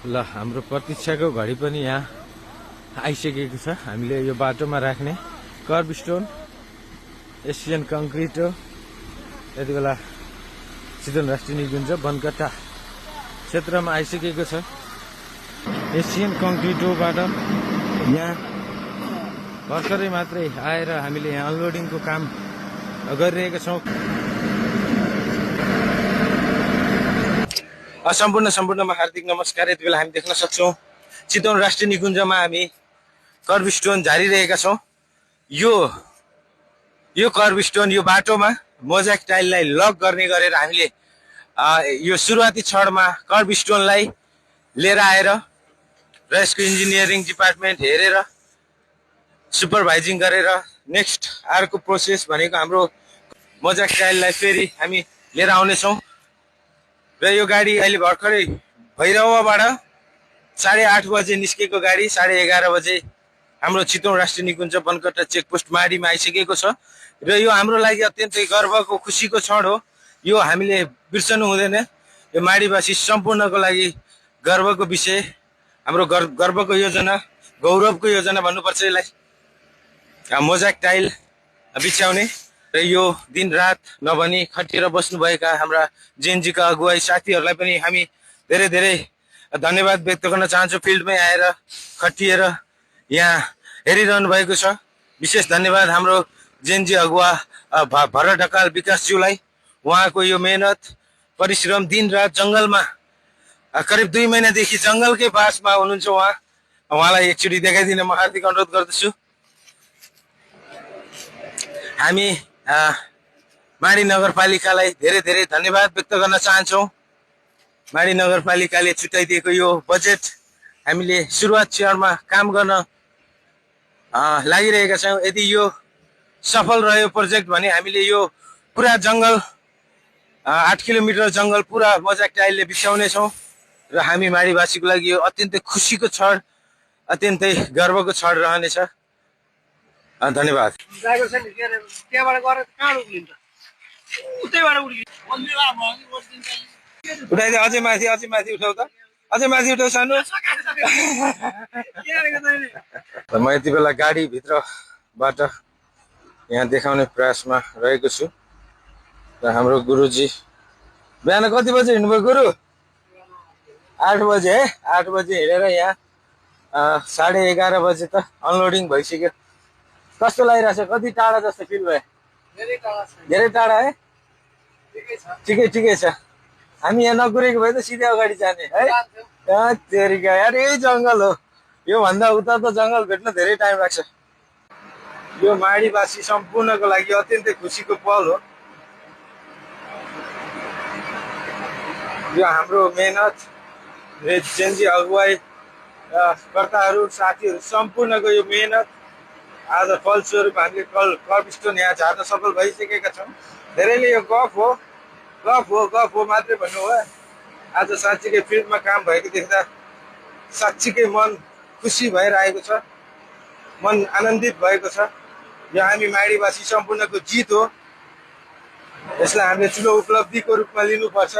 ल हाम्रो प्रतीक्षाको घडी पनि यहाँ आइसकेको छ। हामीले यो बाटोमा राख्ने कर्ब स्टोन एसियन कङ्क्रिट हो। यति बेला चितवन राष्ट्रिय निकुञ्ज बनकट्टा क्षेत्रमा आइसकेको छ। एसियन कङ्क्रिट होबाट यहाँ भर्खरै मात्रै आएर हामीले यहाँ अनलोडिङको काम गरिरहेका छौँ। सम्पूर्णमा हार्दिक नमस्कार। यति बेला हामी देख्न सक्छौँ चितवन राष्ट्रिय निकुञ्जमा हामी कर्ब स्टोन झारिरहेका छौँ। यो कर्ब स्टोन यो बाटोमा मोजाइक टाइललाई लक गर्ने गरेर हामीले यो सुरुवाती क्षणमा कर्ब स्टोनलाई लिएर आएर र यसको इन्जिनियरिङ डिपार्टमेन्ट हेरेर सुपरभाइजिङ गरेर नेक्स्ट अर्को प्रोसेस भनेको हाम्रो मोजाइक टाइललाई फेरि हामी लिएर आउनेछौँ। र यो गाडी अहिले भर्खरै भैरवबाट 8:30 बजे निस्केको गाडी 11:30 बजे हाम्रो चितवन राष्ट्रिय निकुञ्ज बनकट्टा चेकपोस्ट माडीमा आइसकेको छ। र यो हाम्रो लागि अत्यन्तै गर्वको खुसीको क्षण हो। यो हामीले बिर्सनु हुँदैन। यो माडीवासी सम्पूर्णको लागि गर्वको विषय, हाम्रो गर्वको योजना, गौरवको योजना भन्नुपर्छ यसलाई। मोजाइक टाइल बिछ्याउने र यो दिन रात नभनी खटिएर बस्नुभएका हाम्रा जेएनजीका अगुवाई साथीहरूलाई पनि हामी धेरै धेरै धन्यवाद व्यक्त गर्न चाहन्छौँ। फिल्डमै आएर खटिएर यहाँ हेरिरहनु भएको छ। विशेष धन्यवाद हाम्रो जेएनजी अगुवा भरत ढकाल विकासज्यूलाई। उहाँको यो मेहनत परिश्रम दिन रात जङ्गलमा करिब 2 महिनादेखि जङ्गलकै पासमा हुनुहुन्छ। उहाँलाई एकचोटि देखाइदिन म हार्दिक अनुरोध गर्दछु। हामी माडी नगरपालिकालाई धेरै धेरै धन्यवाद व्यक्त गर्न चाहन्छौँ। माडी नगरपालिकाले छुट्याइदिएको यो बजेट हामीले सुरुवात चरणमा काम गर्न लागिरहेका छौँ। यदि यो सफल रह्यो प्रोजेक्ट भने हामीले यो पुरा जङ्गल 8 किलोमिटर जङ्गल पुरा मोजाइक टाइलले बिछ्याउनेछौँ। र हामी माडीवासीको लागि यो अत्यन्तै खुसीको क्षण, अत्यन्तै गर्वको क्षण रहनेछ। धन्यवाद। उठाइदियो, अझै माथि उठाउ त, अझै माथि उठाउ सानो। म यति बेला गाडीभित्रबाट यहाँ देखाउने प्रयासमा रहेको छु। र हाम्रो गुरुजी बिहान कति बजे हिँड्नुभयो गुरु? 8 बजे है। 8 बजे हिँडेर यहाँ 11:30 बजे त अनलोडिङ भइसक्यो। कस्तो लागिरहेछ? कति टाढा जस्तो फिल भयो? धेरै टाढा है। ठिकै छ। हामी यहाँ नगुरेको भए त सिधै अगाडि जाने है। तेरिका यार, यही जङ्गल हो। यो भन्दा उता त जङ्गल भेट्न धेरै टाइम लाग्छ। यो माडीवासी सम्पूर्णको लागि अत्यन्तै खुसीको पल हो। यो हाम्रो मेहनत, जेएनजी अगुवाई कर्ताहरू साथीहरू सम्पूर्णको यो मेहनत आज फलस्वरूप हामीले कर्ब स्टोन यहाँ झार्न सफल भइसकेका छौँ। धेरैले यो गफ हो मात्रै भन्नु हो। आज साँच्चीकै फिल्डमा काम भएको देख्दा साँच्चीकै मन खुसी भएर आएको छ, मन आनन्दित भएको छ। यो हामी माडीवासी सम्पूर्णको जित हो। यसलाई हामीले ठुलो उपलब्धिको रूपमा लिनुपर्छ।